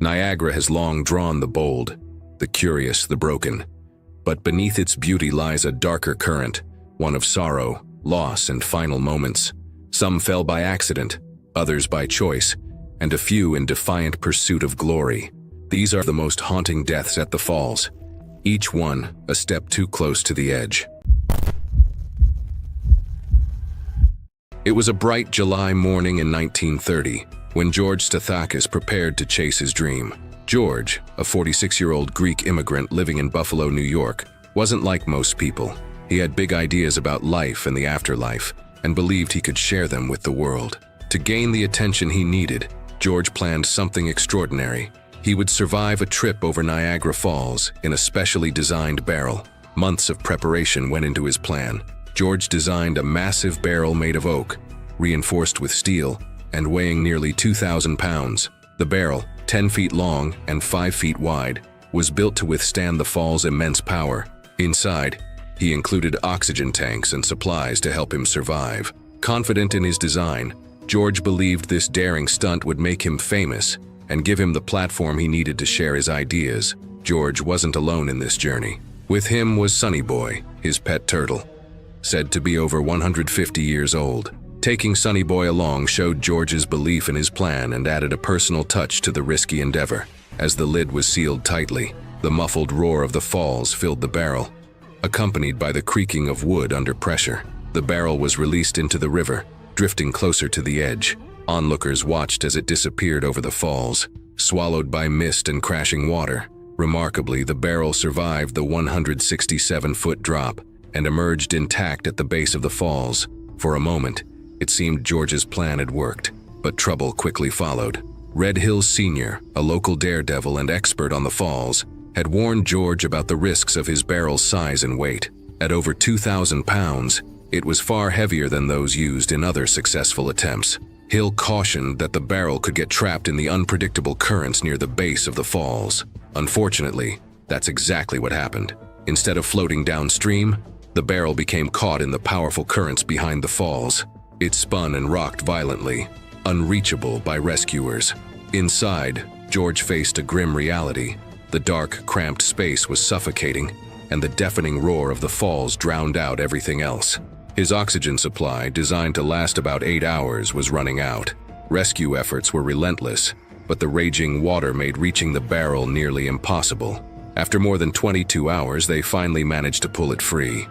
Niagara has long drawn the bold, the curious, the broken. But beneath its beauty lies a darker current, one of sorrow, loss, and final moments. Some fell by accident, others by choice, and a few in defiant pursuit of glory. These are the most haunting deaths at the falls, each one a step too close to the edge. It was a bright July morning in 1930 when George Stathakis prepared to chase his dream. George, a 46-year-old Greek immigrant living in Buffalo, New York, wasn't like most people. He had big ideas about life and the afterlife, and believed he could share them with the world. To gain the attention he needed, George planned something extraordinary. He would survive a trip over Niagara Falls in a specially designed barrel. Months of preparation went into his plan. George designed a massive barrel made of oak, reinforced with steel, and weighing nearly 2,000 pounds. The barrel, 10 feet long and 5 feet wide, was built to withstand the fall's immense power. Inside, he included oxygen tanks and supplies to help him survive. Confident in his design, George believed this daring stunt would make him famous and give him the platform he needed to share his ideas. George wasn't alone in this journey. With him was Sunny Boy, his pet turtle, said to be over 150 years old. Taking Sunny Boy along showed George's belief in his plan and added a personal touch to the risky endeavor. As the lid was sealed tightly, the muffled roar of the falls filled the barrel, accompanied by the creaking of wood under pressure. The barrel was released into the river, drifting closer to the edge. Onlookers watched as it disappeared over the falls, swallowed by mist and crashing water. Remarkably, the barrel survived the 167-foot drop and emerged intact at the base of the falls. For a moment, it seemed George's plan had worked, but trouble quickly followed. Red Hill Sr., a local daredevil and expert on the falls, had warned George about the risks of his barrel's size and weight. At over 2,000 pounds, it was far heavier than those used in other successful attempts. Hill cautioned that the barrel could get trapped in the unpredictable currents near the base of the falls. Unfortunately, that's exactly what happened. Instead of floating downstream, the barrel became caught in the powerful currents behind the falls. It spun and rocked violently, unreachable by rescuers. Inside, George faced a grim reality. The dark, cramped space was suffocating, and the deafening roar of the falls drowned out everything else. His oxygen supply, designed to last about 8 hours, was running out. Rescue efforts were relentless, but the raging water made reaching the barrel nearly impossible. After more than 22 hours, they finally managed to pull it free.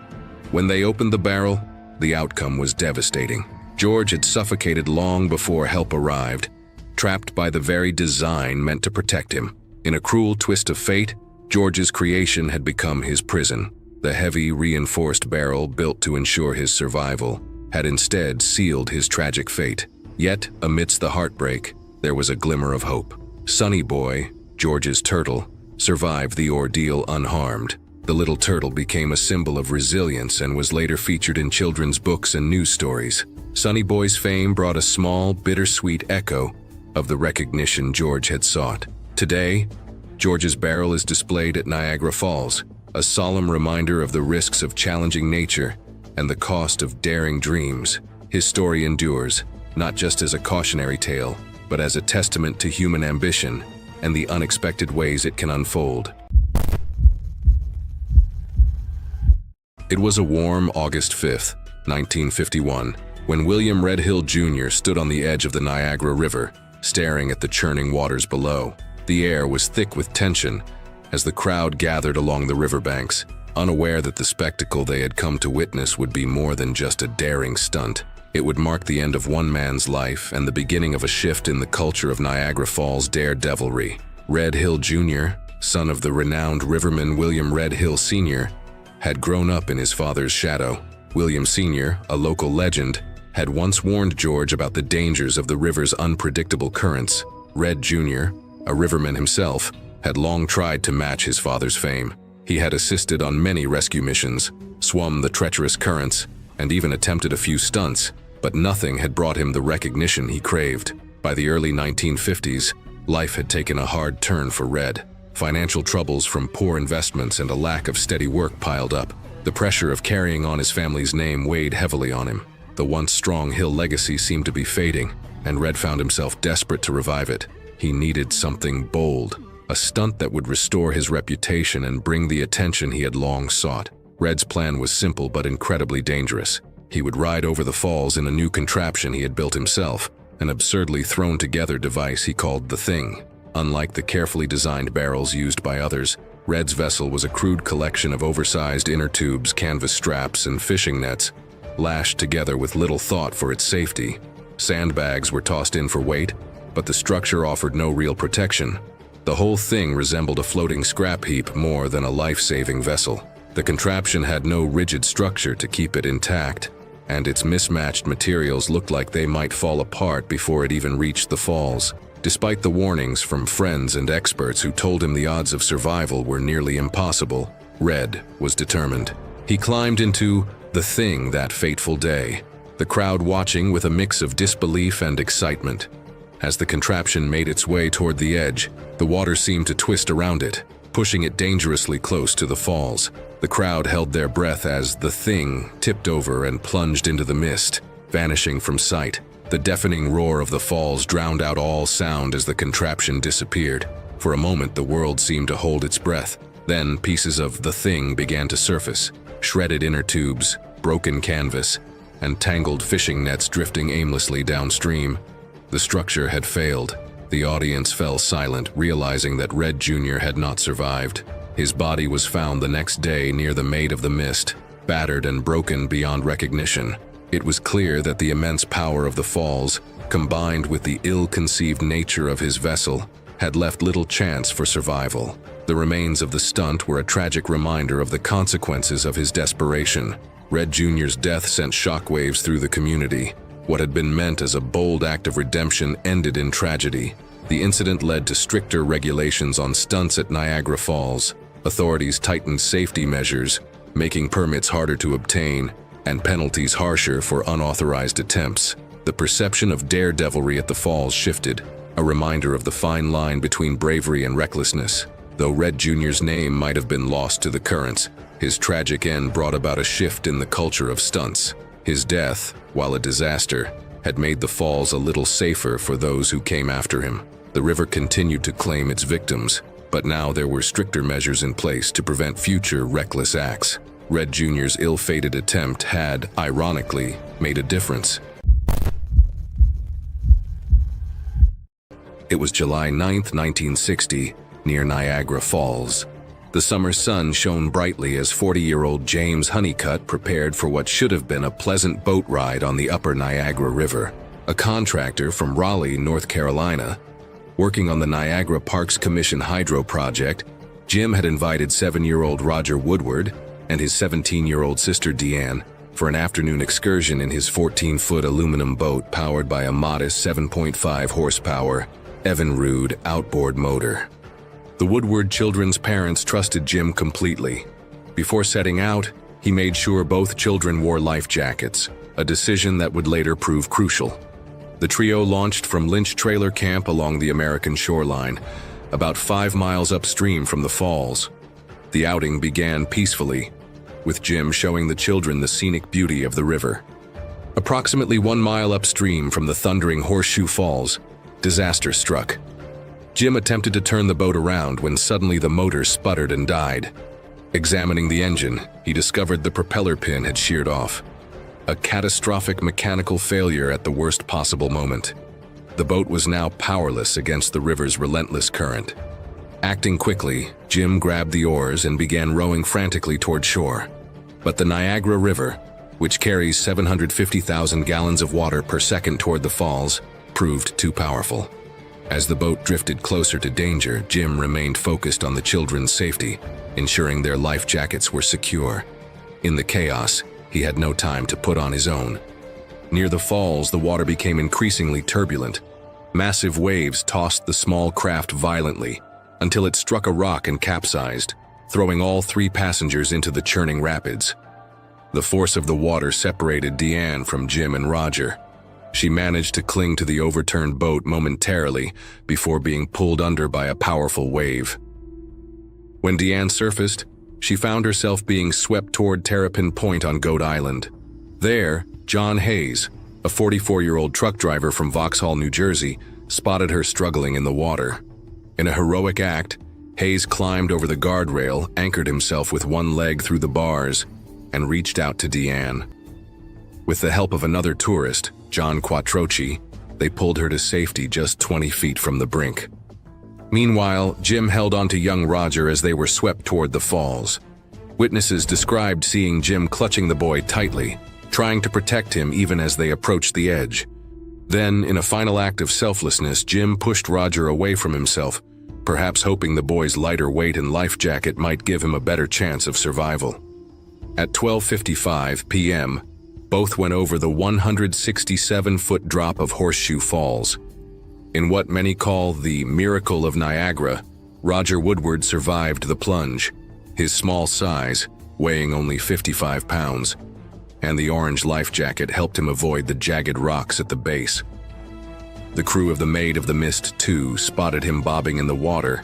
When they opened the barrel, the outcome was devastating. George had suffocated long before help arrived, trapped by the very design meant to protect him. In a cruel twist of fate, George's creation had become his prison. The heavy, reinforced barrel built to ensure his survival had instead sealed his tragic fate. Yet, amidst the heartbreak, there was a glimmer of hope. Sunny Boy, George's turtle, survived the ordeal unharmed. The little turtle became a symbol of resilience and was later featured in children's books and news stories. Sunny Boy's fame brought a small, bittersweet echo of the recognition George had sought. Today, George's barrel is displayed at Niagara Falls, a solemn reminder of the risks of challenging nature and the cost of daring dreams. His story endures, not just as a cautionary tale, but as a testament to human ambition and the unexpected ways it can unfold. It was a warm August 5th, 1951, when William Red Hill Jr. stood on the edge of the Niagara River, staring at the churning waters below. The air was thick with tension as the crowd gathered along the riverbanks, unaware that the spectacle they had come to witness would be more than just a daring stunt. It would mark the end of one man's life and the beginning of a shift in the culture of Niagara Falls daredevilry. Red Hill Jr., son of the renowned riverman William Red Hill Sr., had grown up in his father's shadow. William Sr., a local legend, had once warned George about the dangers of the river's unpredictable currents. Red Jr., a riverman himself, had long tried to match his father's fame. He had assisted on many rescue missions, swum the treacherous currents, and even attempted a few stunts, but nothing had brought him the recognition he craved. By the early 1950s, life had taken a hard turn for Red. Financial troubles from poor investments and a lack of steady work piled up. The pressure of carrying on his family's name weighed heavily on him. The once strong Hill legacy seemed to be fading, and Red found himself desperate to revive it. He needed something bold, a stunt that would restore his reputation and bring the attention he had long sought. Red's plan was simple but incredibly dangerous. He would ride over the falls in a new contraption he had built himself, an absurdly thrown-together device he called the Thing. Unlike the carefully designed barrels used by others, Red's vessel was a crude collection of oversized inner tubes, canvas straps, and fishing nets, lashed together with little thought for its safety. Sandbags were tossed in for weight, but the structure offered no real protection. The whole thing resembled a floating scrap heap more than a life-saving vessel. The contraption had no rigid structure to keep it intact, and its mismatched materials looked like they might fall apart before it even reached the falls. Despite the warnings from friends and experts who told him the odds of survival were nearly impossible, Red was determined. He climbed into the Thing that fateful day, the crowd watching with a mix of disbelief and excitement. As the contraption made its way toward the edge, the water seemed to twist around it, pushing it dangerously close to the falls. The crowd held their breath as the Thing tipped over and plunged into the mist, vanishing from sight. The deafening roar of the falls drowned out all sound as the contraption disappeared. For a moment, the world seemed to hold its breath. Then pieces of the Thing began to surface, shredded inner tubes, broken canvas, and tangled fishing nets drifting aimlessly downstream. The structure had failed. The audience fell silent, realizing that Red Jr. had not survived. His body was found the next day near the Maid of the Mist, battered and broken beyond recognition. It was clear that the immense power of the falls, combined with the ill-conceived nature of his vessel, had left little chance for survival. The remains of the stunt were a tragic reminder of the consequences of his desperation. Red Jr.'s death sent shockwaves through the community. What had been meant as a bold act of redemption ended in tragedy. The incident led to stricter regulations on stunts at Niagara Falls. Authorities tightened safety measures, making permits harder to obtain and penalties harsher for unauthorized attempts. The perception of daredevilry at the falls shifted, a reminder of the fine line between bravery and recklessness. Though Red Jr.'s name might have been lost to the currents, his tragic end brought about a shift in the culture of stunts. His death, while a disaster, had made the falls a little safer for those who came after him. The river continued to claim its victims, but now there were stricter measures in place to prevent future reckless acts. Red Jr.'s ill-fated attempt had, ironically, made a difference. It was July 9, 1960, near Niagara Falls. The summer sun shone brightly as 40-year-old James Honeycutt prepared for what should have been a pleasant boat ride on the upper Niagara River. A contractor from Raleigh, North Carolina, working on the Niagara Parks Commission hydro project, Jim had invited 7-year-old Roger Woodward and his 17-year-old sister Deanne for an afternoon excursion in his 14-foot aluminum boat powered by a modest 7.5 horsepower Evinrude outboard motor. The Woodward children's parents trusted Jim completely. Before setting out, he made sure both children wore life jackets, a decision that would later prove crucial. The trio launched from Lynch Trailer Camp along the American shoreline, about 5 miles upstream from the falls. The outing began peacefully, with Jim showing the children the scenic beauty of the river. Approximately 1 mile upstream from the thundering Horseshoe Falls, disaster struck. Jim attempted to turn the boat around when suddenly the motor sputtered and died. Examining the engine, he discovered the propeller pin had sheared off. A catastrophic mechanical failure at the worst possible moment. The boat was now powerless against the river's relentless current. Acting quickly, Jim grabbed the oars and began rowing frantically toward shore. But the Niagara River, which carries 750,000 gallons of water per second toward the falls, proved too powerful. As the boat drifted closer to danger, Jim remained focused on the children's safety, ensuring their life jackets were secure. In the chaos, he had no time to put on his own. Near the falls, the water became increasingly turbulent. Massive waves tossed the small craft violently until it struck a rock and capsized, throwing all 3 passengers into the churning rapids. The force of the water separated Deanne from Jim and Roger. She managed to cling to the overturned boat momentarily before being pulled under by a powerful wave. When Deanne surfaced, she found herself being swept toward Terrapin Point on Goat Island. There, John Hayes, a 44-year-old truck driver from Vauxhall, New Jersey, spotted her struggling in the water. In a heroic act, Hayes climbed over the guardrail, anchored himself with one leg through the bars, and reached out to Deanne. With the help of another tourist, John Quattrochi, they pulled her to safety just 20 feet from the brink. Meanwhile, Jim held onto young Roger as they were swept toward the falls. Witnesses described seeing Jim clutching the boy tightly, trying to protect him even as they approached the edge. Then, in a final act of selflessness, Jim pushed Roger away from himself, perhaps hoping the boy's lighter weight and life jacket might give him a better chance of survival. At 12:55 p.m., both went over the 167-foot drop of Horseshoe Falls. In what many call the Miracle of Niagara, Roger Woodward survived the plunge, his small size, weighing only 55 pounds, and the orange life jacket helped him avoid the jagged rocks at the base. The crew of the Maid of the Mist 2 spotted him bobbing in the water,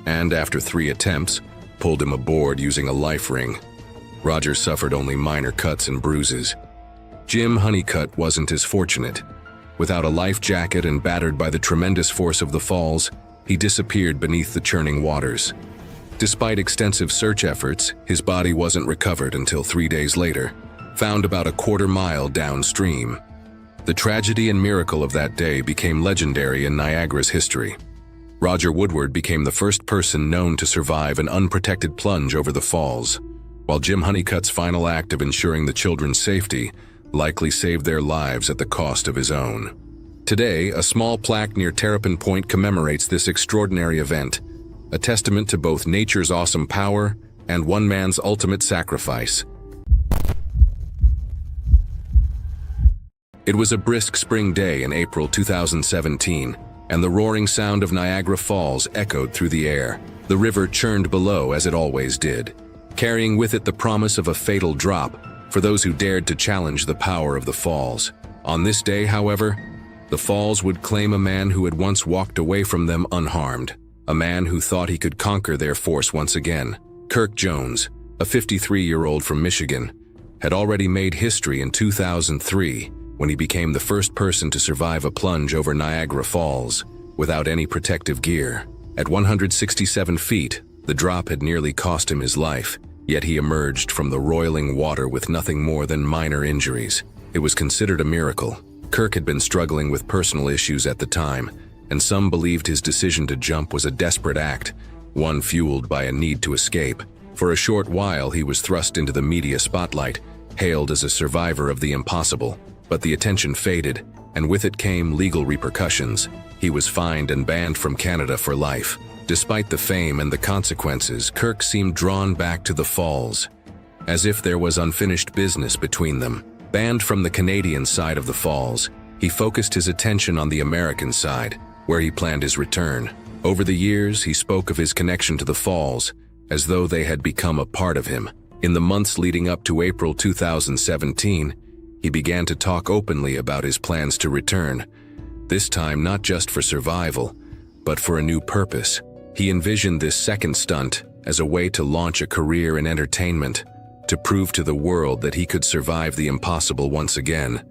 and after 3 attempts, pulled him aboard using a life ring. Roger suffered only minor cuts and bruises. Jim Honeycutt wasn't as fortunate. Without a life jacket and battered by the tremendous force of the falls, he disappeared beneath the churning waters. Despite extensive search efforts, his body wasn't recovered until 3 days later, found about a quarter-mile downstream. The tragedy and miracle of that day became legendary in Niagara's history. Roger Woodward became the first person known to survive an unprotected plunge over the falls, while Jim Honeycutt's final act of ensuring the children's safety likely saved their lives at the cost of his own. Today, a small plaque near Terrapin Point commemorates this extraordinary event, a testament to both nature's awesome power and one man's ultimate sacrifice. It was a brisk spring day in April 2017, and the roaring sound of Niagara Falls echoed through the air. The river churned below as it always did, carrying with it the promise of a fatal drop for those who dared to challenge the power of the falls. On this day, however, the falls would claim a man who had once walked away from them unharmed, a man who thought he could conquer their force once again. Kirk Jones, a 53-year-old from Michigan, had already made history in 2003 when he became the first person to survive a plunge over Niagara Falls without any protective gear. At 167 feet, the drop had nearly cost him his life, yet he emerged from the roiling water with nothing more than minor injuries. It was considered a miracle. Kirk had been struggling with personal issues at the time, and some believed his decision to jump was a desperate act, one fueled by a need to escape. For a short while, he was thrust into the media spotlight, hailed as a survivor of the impossible. But the attention faded, and with it came legal repercussions. He was fined and banned from Canada for life. Despite the fame and the consequences, Kirk seemed drawn back to the falls, as if there was unfinished business between them. Banned from the Canadian side of the falls, he focused his attention on the American side, where he planned his return. Over the years, he spoke of his connection to the falls, as though they had become a part of him. In the months leading up to April 2017, he began to talk openly about his plans to return, this time not just for survival, but for a new purpose. He envisioned this second stunt as a way to launch a career in entertainment, to prove to the world that he could survive the impossible once again.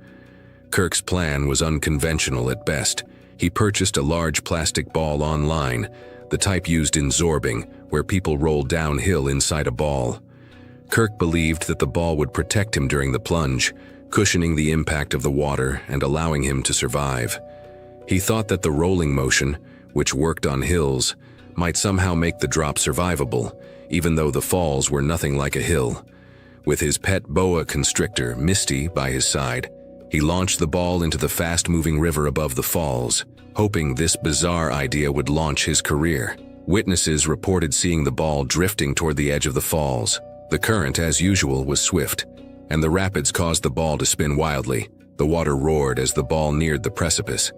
Kirk's plan was unconventional at best. He purchased a large plastic ball online, the type used in zorbing, where people roll downhill inside a ball. Kirk believed that the ball would protect him during the plunge, cushioning the impact of the water and allowing him to survive. He thought that the rolling motion, which worked on hills, might somehow make the drop survivable, even though the falls were nothing like a hill. With his pet boa constrictor, Misty, by his side, he launched the ball into the fast-moving river above the falls, hoping this bizarre idea would launch his career. Witnesses reported seeing the ball drifting toward the edge of the falls. The current, as usual, was swift, and the rapids caused the ball to spin wildly. The water roared as the ball neared the precipice.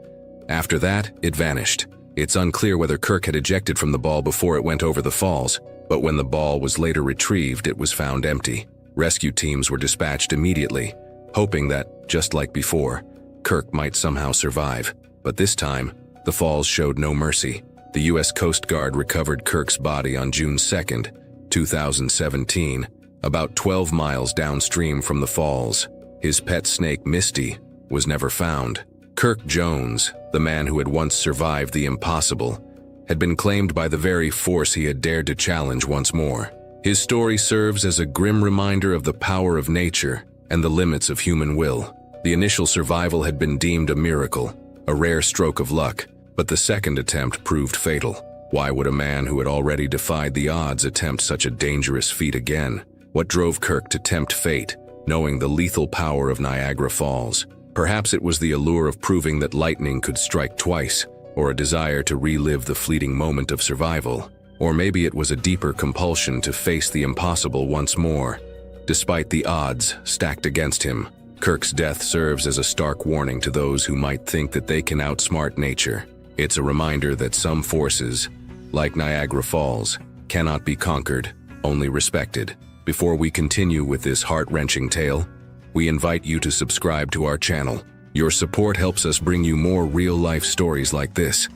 After that, it vanished. It's unclear whether Kirk had ejected from the ball before it went over the falls, but when the ball was later retrieved, it was found empty. Rescue teams were dispatched immediately, hoping that, just like before, Kirk might somehow survive. But this time, the falls showed no mercy. The U.S. Coast Guard recovered Kirk's body on June 2, 2017, about 12 miles downstream from the falls. His pet snake, Misty, was never found. Kirk Jones, the man who had once survived the impossible, had been claimed by the very force he had dared to challenge once more. His story serves as a grim reminder of the power of nature and the limits of human will. The initial survival had been deemed a miracle, a rare stroke of luck, but the second attempt proved fatal. Why would a man who had already defied the odds attempt such a dangerous feat again? What drove Kirk to tempt fate, knowing the lethal power of Niagara Falls? Perhaps it was the allure of proving that lightning could strike twice, or a desire to relive the fleeting moment of survival. Or maybe it was a deeper compulsion to face the impossible once more. Despite the odds stacked against him, Kirk's death serves as a stark warning to those who might think that they can outsmart nature. It's a reminder that some forces, like Niagara Falls, cannot be conquered, only respected. Before we continue with this heart-wrenching tale, we invite you to subscribe to our channel. Your support helps us bring you more real-life stories like this.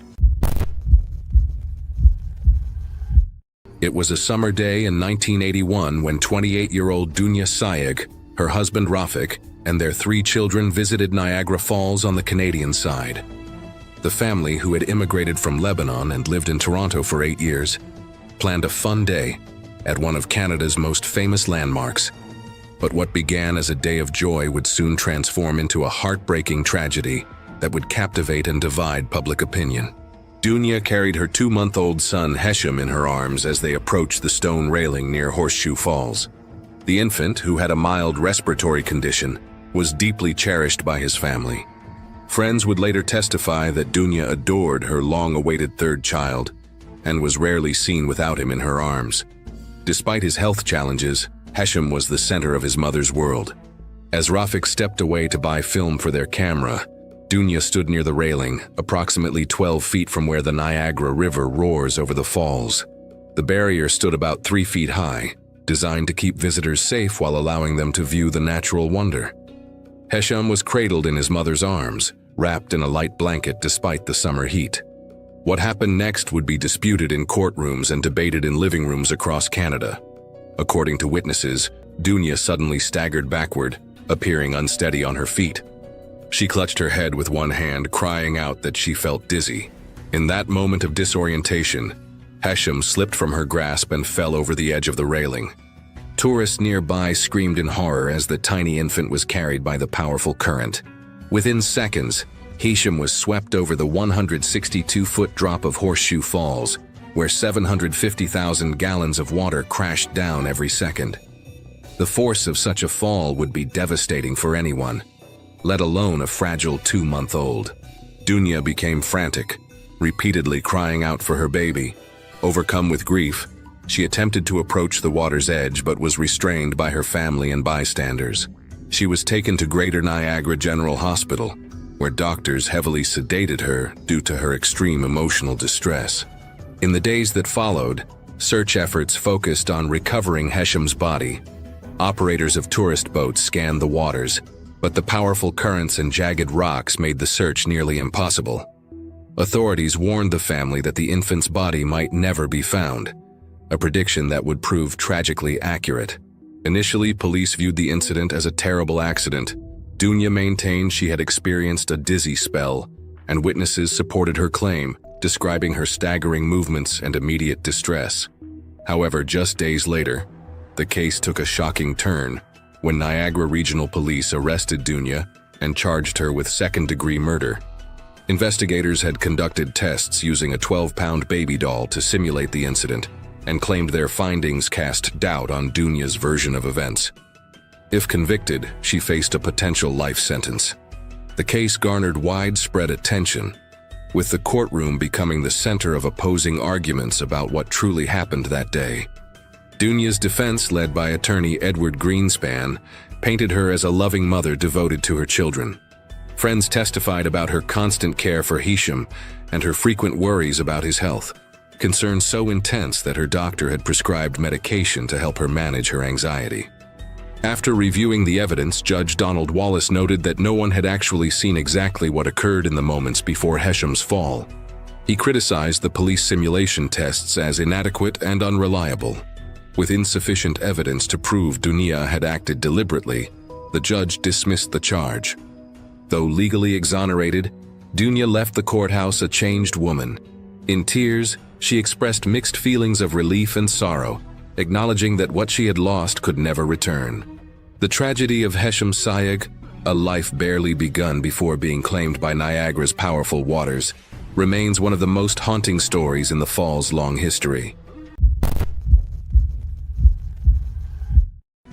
It was a summer day in 1981 when 28-year-old Dunya Sayegh, her husband Rafik, and their 3 children visited Niagara Falls on the Canadian side. The family, who had immigrated from Lebanon and lived in Toronto for 8 years, planned a fun day at one of Canada's most famous landmarks. But what began as a day of joy would soon transform into a heartbreaking tragedy that would captivate and divide public opinion. Dunya carried her 2-month-old son Hesham in her arms as they approached the stone railing near Horseshoe Falls. The infant, who had a mild respiratory condition, was deeply cherished by his family. Friends would later testify that Dunya adored her long-awaited 3rd child and was rarely seen without him in her arms. Despite his health challenges, Hesham was the center of his mother's world. As Rafik stepped away to buy film for their camera, Dunya stood near the railing, approximately 12 feet from where the Niagara River roars over the falls. The barrier stood about 3 feet high, designed to keep visitors safe while allowing them to view the natural wonder. Hesham was cradled in his mother's arms, wrapped in a light blanket despite the summer heat. What happened next would be disputed in courtrooms and debated in living rooms across Canada. According to witnesses, Dunya suddenly staggered backward, appearing unsteady on her feet. She clutched her head with one hand, crying out that she felt dizzy. In that moment of disorientation, Hesham slipped from her grasp and fell over the edge of the railing. Tourists nearby screamed in horror as the tiny infant was carried by the powerful current. Within seconds, Hesham was swept over the 162-foot drop of Horseshoe Falls, where 750,000 gallons of water crashed down every second. The force of such a fall would be devastating for anyone, let alone a fragile 2-month-old. Dunya became frantic, repeatedly crying out for her baby. Overcome with grief, she attempted to approach the water's edge but was restrained by her family and bystanders. She was taken to Greater Niagara General Hospital, where doctors heavily sedated her due to her extreme emotional distress. In the days that followed, search efforts focused on recovering Hesham's body. Operators of tourist boats scanned the waters, but the powerful currents and jagged rocks made the search nearly impossible. Authorities warned the family that the infant's body might never be found, a prediction that would prove tragically accurate. Initially, police viewed the incident as a terrible accident. Dunya maintained she had experienced a dizzy spell, and witnesses supported her claim, describing her staggering movements and immediate distress. However, just days later, the case took a shocking turn when Niagara Regional Police arrested Dunya and charged her with second-degree murder. Investigators had conducted tests using a 12-pound baby doll to simulate the incident and claimed their findings cast doubt on Dunya's version of events. If convicted, she faced a potential life sentence. The case garnered widespread attention, with the courtroom becoming the center of opposing arguments about what truly happened that day. Dunya's defense, led by attorney Edward Greenspan, painted her as a loving mother devoted to her children. Friends testified about her constant care for Hesham and her frequent worries about his health, concerns so intense that her doctor had prescribed medication to help her manage her anxiety. After reviewing the evidence, Judge Donald Wallace noted that no one had actually seen exactly what occurred in the moments before Hesham's fall. He criticized the police simulation tests as inadequate and unreliable. With insufficient evidence to prove Dunya had acted deliberately, the judge dismissed the charge. Though legally exonerated, Dunya left the courthouse a changed woman. In tears, she expressed mixed feelings of relief and sorrow, acknowledging that what she had lost could never return. The tragedy of Hesham Sayegh, a life barely begun before being claimed by Niagara's powerful waters, remains one of the most haunting stories in the fall's long history.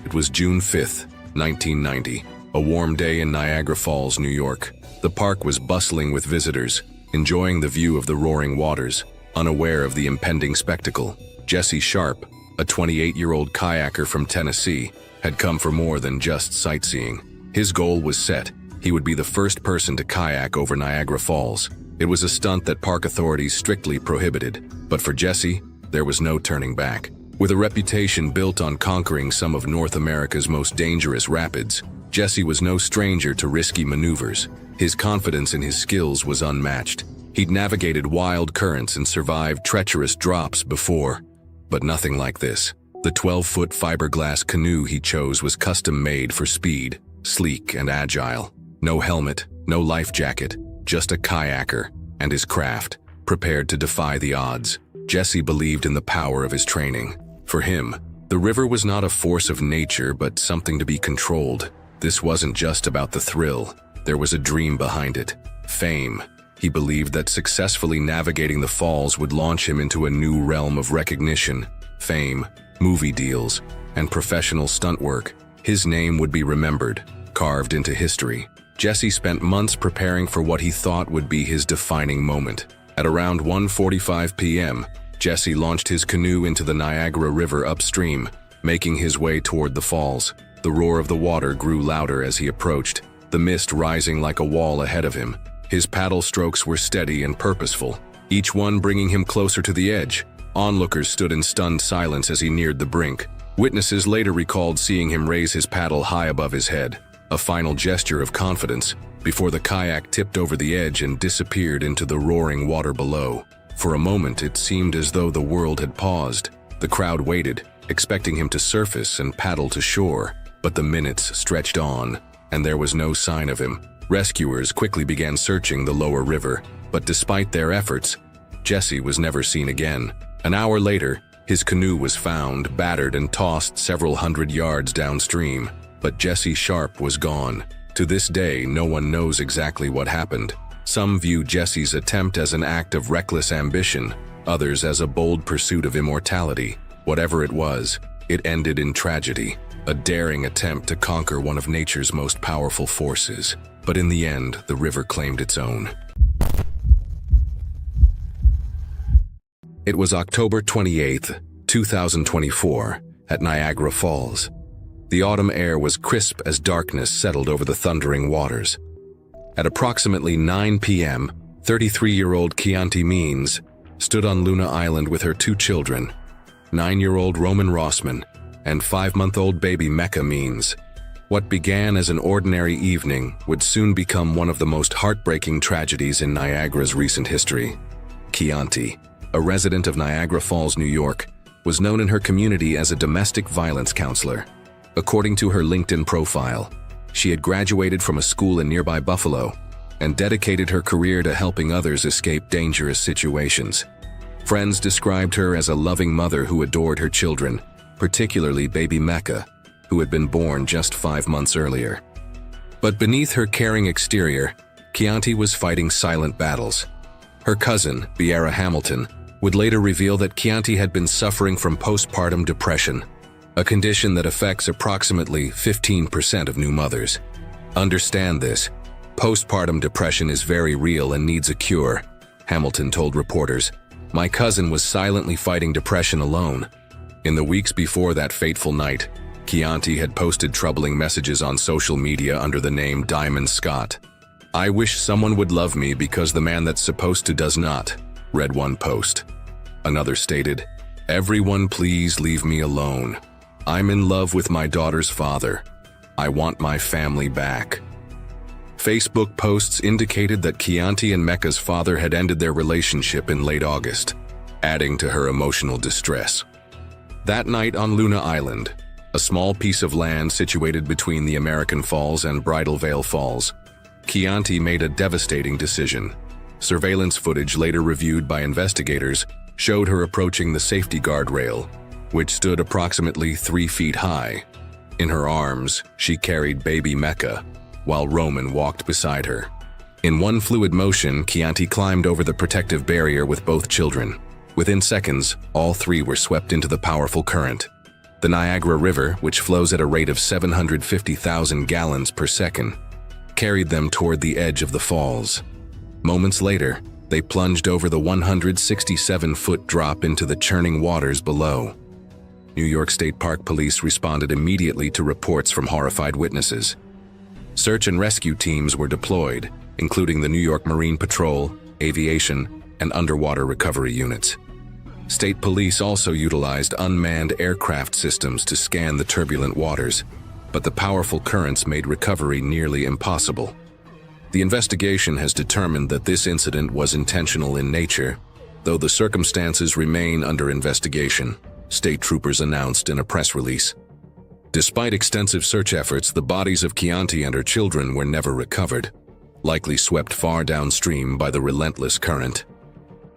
It was June 5th, 1990, a warm day in Niagara Falls, New York. The park was bustling with visitors, enjoying the view of the roaring waters, unaware of the impending spectacle. Jesse Sharp, a 28-year-old kayaker from Tennessee, had come for more than just sightseeing. His goal was set. He would be the first person to kayak over Niagara Falls. It was a stunt that park authorities strictly prohibited, but for Jesse, there was no turning back. With a reputation built on conquering some of North America's most dangerous rapids, Jesse was no stranger to risky maneuvers. His confidence in his skills was unmatched. He'd navigated wild currents and survived treacherous drops before, but nothing like this. The 12-foot fiberglass canoe he chose was custom-made for speed, sleek and agile. No helmet, no life jacket, just a kayaker and his craft, prepared to defy the odds. Jesse believed in the power of his training. For him, the river was not a force of nature, but something to be controlled. This wasn't just about the thrill. There was a dream behind it: fame. He believed that successfully navigating the falls would launch him into a new realm of recognition, fame, movie deals, and professional stunt work. His name would be remembered, carved into history. Jesse spent months preparing for what he thought would be his defining moment. At around 1:45 p.m., Jesse launched his canoe into the Niagara River upstream, making his way toward the falls. The roar of the water grew louder as he approached, the mist rising like a wall ahead of him. His paddle strokes were steady and purposeful, each one bringing him closer to the edge. Onlookers stood in stunned silence as he neared the brink. Witnesses later recalled seeing him raise his paddle high above his head, a final gesture of confidence, before the kayak tipped over the edge and disappeared into the roaring water below. For a moment, it seemed as though the world had paused. The crowd waited, expecting him to surface and paddle to shore, but the minutes stretched on, and there was no sign of him. Rescuers quickly began searching the lower river, but despite their efforts, Jesse was never seen again. An hour later, his canoe was found, battered and tossed several hundred yards downstream, but Jesse Sharp was gone. To this day, no one knows exactly what happened. Some view Jesse's attempt as an act of reckless ambition, others as a bold pursuit of immortality. Whatever it was, it ended in tragedy, a daring attempt to conquer one of nature's most powerful forces. But in the end, the river claimed its own. It was October 28, 2024, at Niagara Falls. The autumn air was crisp as darkness settled over the thundering waters. At approximately 9 p.m., 33-year-old Chianti Means stood on Luna Island with her two children, 9-year-old Roman Rossman and 5-month-old baby Mecca Means. What began as an ordinary evening would soon become one of the most heartbreaking tragedies in Niagara's recent history. Chianti, a resident of Niagara Falls, New York, was known in her community as a domestic violence counselor. According to her LinkedIn profile, she had graduated from a school in nearby Buffalo and dedicated her career to helping others escape dangerous situations. Friends described her as a loving mother who adored her children, particularly baby Mecca, who had been born just 5 months earlier. But beneath her caring exterior, Chianti was fighting silent battles. Her cousin, Biera Hamilton, would later reveal that Chianti had been suffering from postpartum depression, a condition that affects approximately 15% of new mothers. Understand this. Postpartum depression is very real and needs a cure, Hamilton told reporters. My cousin was silently fighting depression alone. In the weeks before that fateful night, Chianti had posted troubling messages on social media under the name Diamond Scott. I wish someone would love me because the man that's supposed to does not, read one post. Another stated, everyone please leave me alone. I'm in love with my daughter's father. I want my family back. Facebook posts indicated that Chianti and Mecca's father had ended their relationship in late August, adding to her emotional distress. That night on Luna Island, a small piece of land situated between the American Falls and Bridal Veil Falls, Chianti made a devastating decision. Surveillance footage later reviewed by investigators showed her approaching the safety guardrail, which stood approximately 3 feet high. In her arms, she carried baby Mecca, while Roman walked beside her. In one fluid motion, Chianti climbed over the protective barrier with both children. Within seconds, all three were swept into the powerful current. The Niagara River, which flows at a rate of 750,000 gallons per second, carried them toward the edge of the falls. Moments later, they plunged over the 167-foot drop into the churning waters below. New York State Park Police responded immediately to reports from horrified witnesses. Search and rescue teams were deployed, including the New York Marine Patrol, aviation, and underwater recovery units. State police also utilized unmanned aircraft systems to scan the turbulent waters, but the powerful currents made recovery nearly impossible. The investigation has determined that this incident was intentional in nature, though the circumstances remain under investigation, state troopers announced in a press release. Despite extensive search efforts, the bodies of Chianti and her children were never recovered, likely swept far downstream by the relentless current.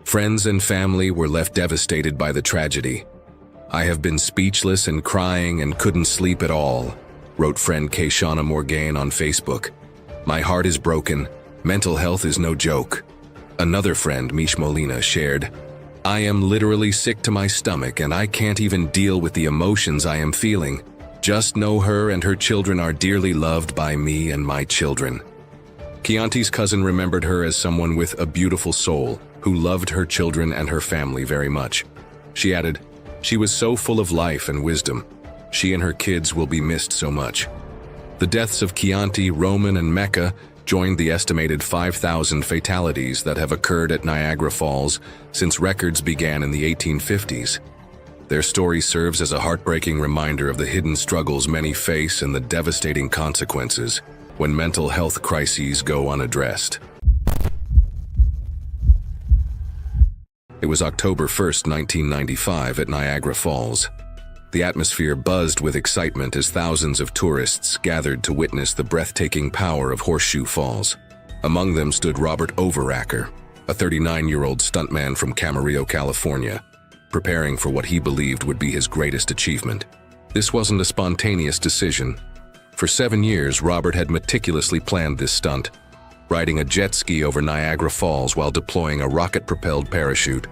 Friends and family were left devastated by the tragedy. "I have been speechless and crying and couldn't sleep at all," wrote friend Kayshana Morgan on Facebook. "My heart is broken. Mental health is no joke." Another friend, Mish Molina, shared, "I am literally sick to my stomach and I can't even deal with the emotions I am feeling. Just know her and her children are dearly loved by me and my children." Chianti's cousin remembered her as someone with a beautiful soul who loved her children and her family very much. She added, "She was so full of life and wisdom. She and her kids will be missed so much." The deaths of Chianti, Roman, and Mecca joined the estimated 5,000 fatalities that have occurred at Niagara Falls since records began in the 1850s. Their story serves as a heartbreaking reminder of the hidden struggles many face and the devastating consequences when mental health crises go unaddressed. It was October 1st, 1995 at Niagara Falls. The atmosphere buzzed with excitement as thousands of tourists gathered to witness the breathtaking power of Horseshoe Falls. Among them stood Robert Overacker, a 39-year-old stuntman from Camarillo, California, preparing for what he believed would be his greatest achievement. This wasn't a spontaneous decision. For 7 years, Robert had meticulously planned this stunt, riding a jet ski over Niagara Falls while deploying a rocket-propelled parachute.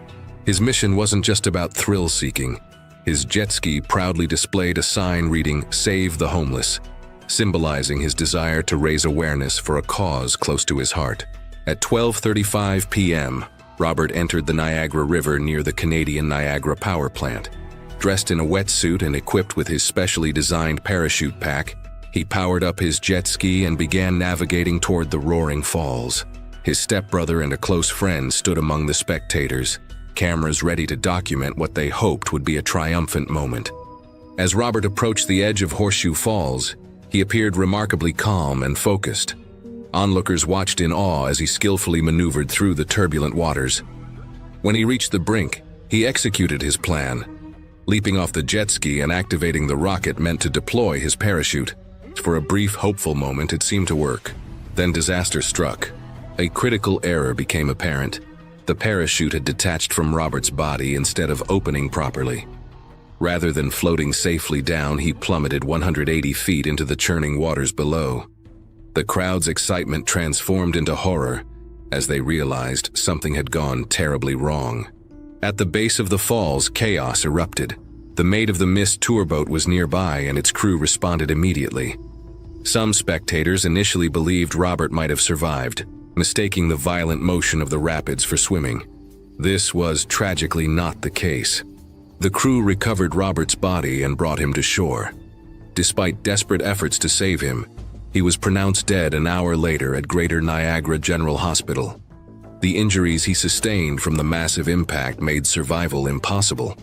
His mission wasn't just about thrill-seeking. His jet ski proudly displayed a sign reading, "Save the Homeless," symbolizing his desire to raise awareness for a cause close to his heart. At 12:35 p.m., Robert entered the Niagara River near the Canadian Niagara Power Plant. Dressed in a wetsuit and equipped with his specially designed parachute pack, he powered up his jet ski and began navigating toward the roaring falls. His stepbrother and a close friend stood among the spectators, cameras ready to document what they hoped would be a triumphant moment. As Robert approached the edge of Horseshoe Falls, he appeared remarkably calm and focused. Onlookers watched in awe as he skillfully maneuvered through the turbulent waters. When he reached the brink, he executed his plan, leaping off the jet ski and activating the rocket meant to deploy his parachute. For a brief, hopeful moment, it seemed to work. Then disaster struck. A critical error became apparent. The parachute had detached from Robert's body instead of opening properly. Rather than floating safely down, he plummeted 180 feet into the churning waters below. The crowd's excitement transformed into horror as they realized something had gone terribly wrong. At the base of the falls, chaos erupted. The Maid of the Mist tour boat was nearby and its crew responded immediately. Some spectators initially believed Robert might have survived, mistaking the violent motion of the rapids for swimming. This was tragically not the case. The crew recovered Robert's body and brought him to shore. Despite desperate efforts to save him, he was pronounced dead an hour later at Greater Niagara General Hospital. The injuries he sustained from the massive impact made survival impossible.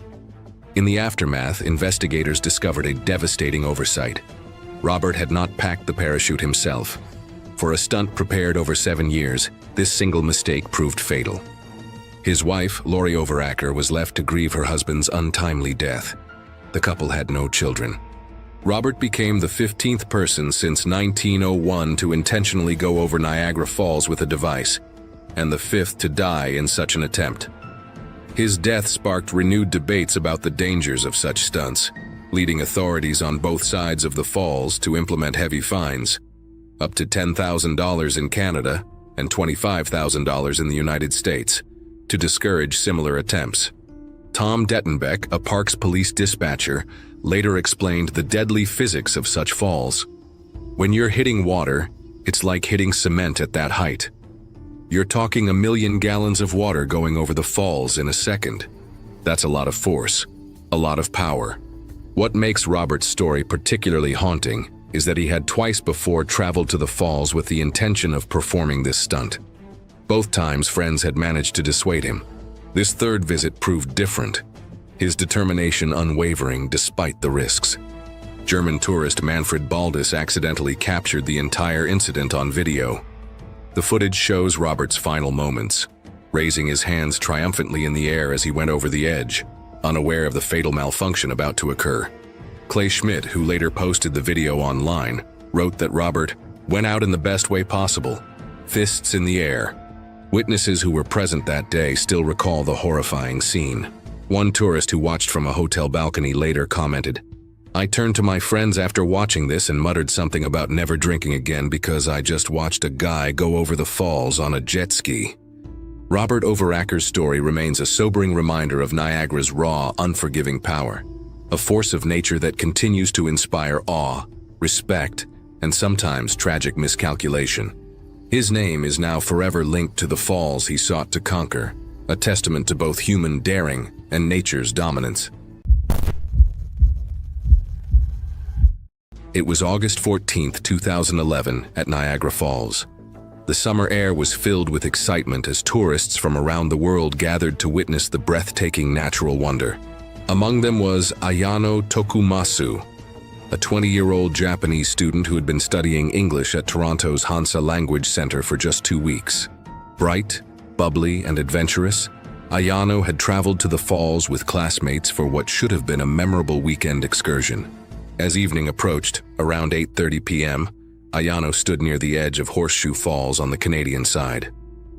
In the aftermath, investigators discovered a devastating oversight. Robert had not packed the parachute himself. For a stunt prepared over 7 years, this single mistake proved fatal. His wife, Lori Overacker, was left to grieve her husband's untimely death. The couple had no children. Robert became the 15th person since 1901 to intentionally go over Niagara Falls with a device, and the 5th to die in such an attempt. His death sparked renewed debates about the dangers of such stunts, leading authorities on both sides of the falls to implement heavy fines, up to $10,000 in Canada and $25,000 in the United States, to discourage similar attempts. Tom Dettenbeck, a Parks police dispatcher, later explained the deadly physics of such falls. When you're hitting water, it's like hitting cement at that height. You're talking 1 million gallons of water going over the falls in a second. That's a lot of force, a lot of power. What makes Robert's story particularly haunting is that he had twice before traveled to the falls with the intention of performing this stunt. Both times, friends had managed to dissuade him. This third visit proved different, his determination unwavering despite the risks. German tourist Manfred Baldus accidentally captured the entire incident on video. The footage shows Robert's final moments, raising his hands triumphantly in the air as he went over the edge, unaware of the fatal malfunction about to occur. Clay Schmidt, who later posted the video online, wrote that Robert went out in the best way possible, fists in the air. Witnesses who were present that day still recall the horrifying scene. One tourist who watched from a hotel balcony later commented, "I turned to my friends after watching this and muttered something about never drinking again because I just watched a guy go over the falls on a jet ski." Robert Overacker's story remains a sobering reminder of Niagara's raw, unforgiving power, a force of nature that continues to inspire awe, respect, and sometimes tragic miscalculation. His name is now forever linked to the falls he sought to conquer, a testament to both human daring and nature's dominance. It was August 14, 2011, at Niagara Falls. The summer air was filled with excitement as tourists from around the world gathered to witness the breathtaking natural wonder. Among them was Ayano Tokumasu, a 20-year-old Japanese student who had been studying English at Toronto's Hansa Language Center for just 2 weeks. Bright, bubbly, and adventurous, Ayano had traveled to the falls with classmates for what should have been a memorable weekend excursion. As evening approached, around 8:30 p.m., Ayano stood near the edge of Horseshoe Falls on the Canadian side.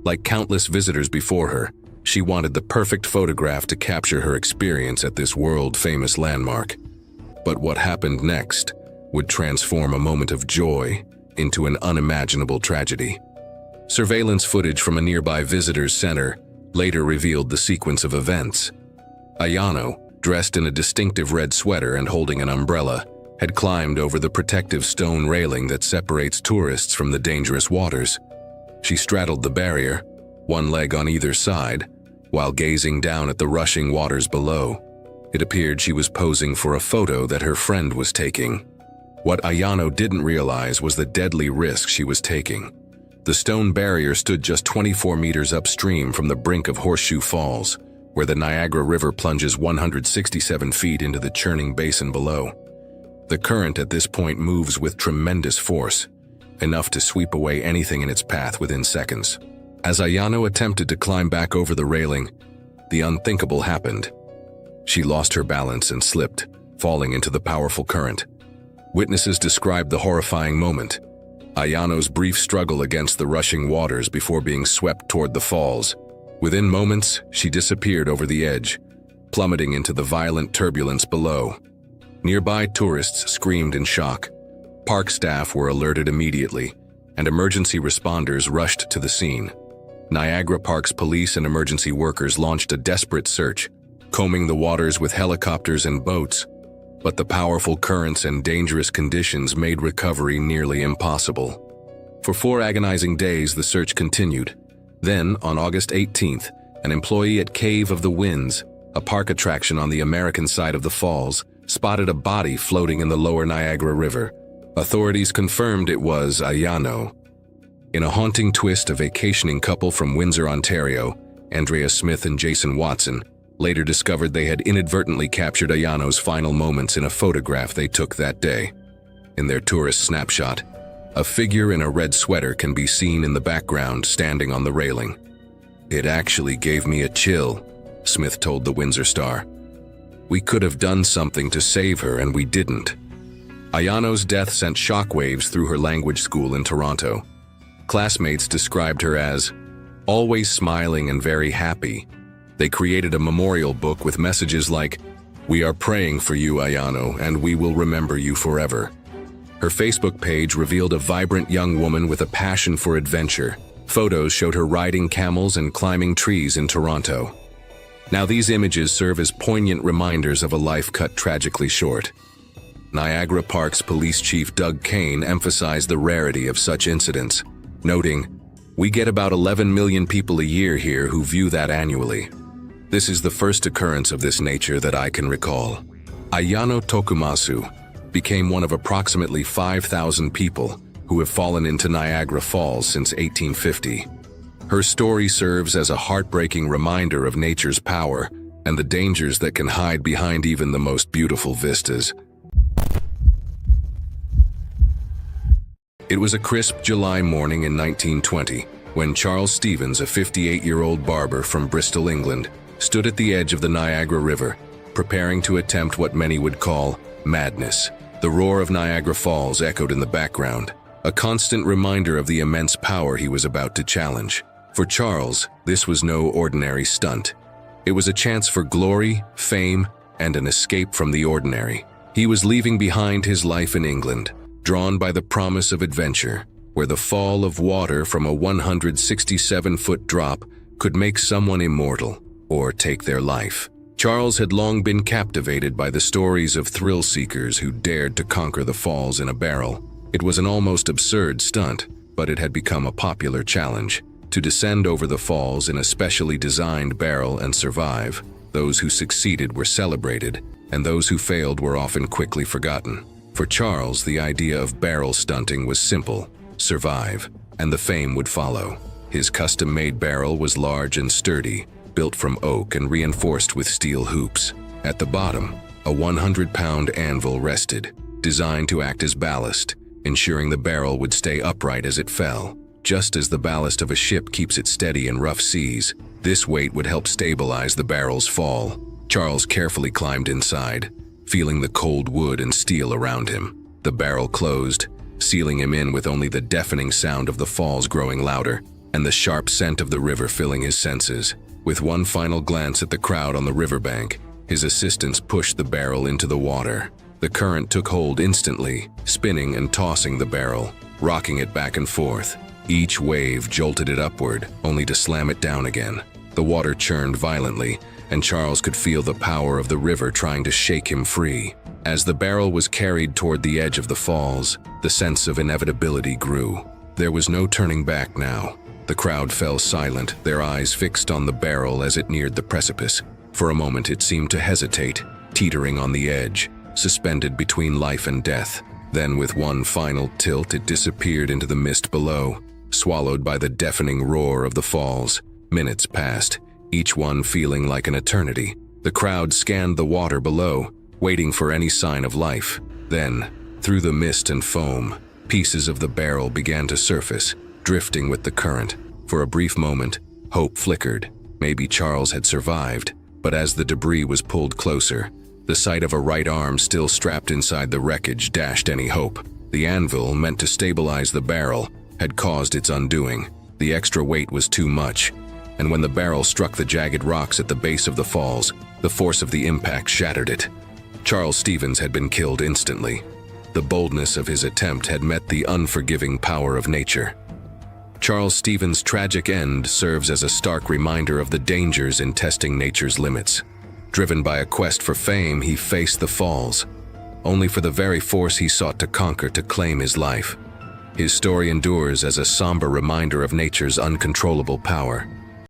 Like countless visitors before her, she wanted the perfect photograph to capture her experience at this world-famous landmark. But what happened next would transform a moment of joy into an unimaginable tragedy. Surveillance footage from a nearby visitors center later revealed the sequence of events. Ayano, dressed in a distinctive red sweater and holding an umbrella, had climbed over the protective stone railing that separates tourists from the dangerous waters. She straddled the barrier, one leg on either side, while gazing down at the rushing waters below. It appeared she was posing for a photo that her friend was taking. What Ayano didn't realize was the deadly risk she was taking. The stone barrier stood just 24 meters upstream from the brink of Horseshoe Falls, where the Niagara River plunges 167 feet into the churning basin below. The current at this point moves with tremendous force, enough to sweep away anything in its path within seconds. As Ayano attempted to climb back over the railing, the unthinkable happened. She lost her balance and slipped, falling into the powerful current. Witnesses described the horrifying moment, Ayano's brief struggle against the rushing waters before being swept toward the falls. Within moments, she disappeared over the edge, plummeting into the violent turbulence below. Nearby tourists screamed in shock. Park staff were alerted immediately, and emergency responders rushed to the scene. Niagara Parks police and emergency workers launched a desperate search, combing the waters with helicopters and boats, but the powerful currents and dangerous conditions made recovery nearly impossible. For 4 agonizing days, the search continued. Then, on August 18th, an employee at Cave of the Winds, a park attraction on the American side of the falls, spotted a body floating in the lower Niagara River. Authorities confirmed it was Ayano. In a haunting twist, a vacationing couple from Windsor, Ontario, Andrea Smith and Jason Watson, later discovered they had inadvertently captured Ayano's final moments in a photograph they took that day. In their tourist snapshot, a figure in a red sweater can be seen in the background standing on the railing. "It actually gave me a chill," Smith told the Windsor Star. "We could have done something to save her and we didn't." Ayano's death sent shockwaves through her language school in Toronto. Classmates described her as always smiling and very happy. They created a memorial book with messages like, "We are praying for you, Ayano, and we will remember you forever." Her Facebook page revealed a vibrant young woman with a passion for adventure. Photos showed her riding camels and climbing trees in Toronto. Now these images serve as poignant reminders of a life cut tragically short. Niagara Parks Police Chief Doug Kane emphasized the rarity of such incidents, noting, "We get about 11 million people a year here who view that annually. This is the first occurrence of this nature that I can recall." Ayano Tokumasu became one of approximately 5,000 people who have fallen into Niagara Falls since 1850. Her story serves as a heartbreaking reminder of nature's power and the dangers that can hide behind even the most beautiful vistas. It was a crisp July morning in 1920 when Charles Stevens, a 58-year-old barber from Bristol, England, stood at the edge of the Niagara River, preparing to attempt what many would call madness. The roar of Niagara Falls echoed in the background, a constant reminder of the immense power he was about to challenge. For Charles, this was no ordinary stunt. It was a chance for glory, fame, and an escape from the ordinary. He was leaving behind his life in England, drawn by the promise of adventure, where the fall of water from a 167-foot drop could make someone immortal or take their life. Charles had long been captivated by the stories of thrill-seekers who dared to conquer the falls in a barrel. It was an almost absurd stunt, but it had become a popular challenge. To descend over the falls in a specially designed barrel and survive, those who succeeded were celebrated, and those who failed were often quickly forgotten. For Charles, the idea of barrel stunting was simple: survive, and the fame would follow. His custom-made barrel was large and sturdy, built from oak and reinforced with steel hoops. At the bottom, a 100-pound anvil rested, designed to act as ballast, ensuring the barrel would stay upright as it fell. Just as the ballast of a ship keeps it steady in rough seas, this weight would help stabilize the barrel's fall. Charles carefully climbed inside, feeling the cold wood and steel around him. The barrel closed, sealing him in with only the deafening sound of the falls growing louder and the sharp scent of the river filling his senses. With one final glance at the crowd on the riverbank, his assistants pushed the barrel into the water. The current took hold instantly, spinning and tossing the barrel, rocking it back and forth. Each wave jolted it upward, only to slam it down again. The water churned violently, and Charles could feel the power of the river trying to shake him free. As the barrel was carried toward the edge of the falls, the sense of inevitability grew. There was no turning back now. The crowd fell silent, their eyes fixed on the barrel as it neared the precipice. For a moment it seemed to hesitate, teetering on the edge, suspended between life and death. Then with one final tilt it disappeared into the mist below, swallowed by the deafening roar of the falls. Minutes passed, each one feeling like an eternity. The crowd scanned the water below, waiting for any sign of life. Then, through the mist and foam, pieces of the barrel began to surface, drifting with the current. For a brief moment, hope flickered. Maybe Charles had survived, but as the debris was pulled closer, the sight of a right arm still strapped inside the wreckage dashed any hope. The anvil, meant to stabilize the barrel, had caused its undoing. The extra weight was too much, and when the barrel struck the jagged rocks at the base of the falls, the force of the impact shattered it. Charles Stevens had been killed instantly. The boldness of his attempt had met the unforgiving power of nature. Charles Stevens' tragic end serves as a stark reminder of the dangers in testing nature's limits. Driven by a quest for fame, he faced the falls, only for the very force he sought to conquer to claim his life. His story endures as a somber reminder of nature's uncontrollable power.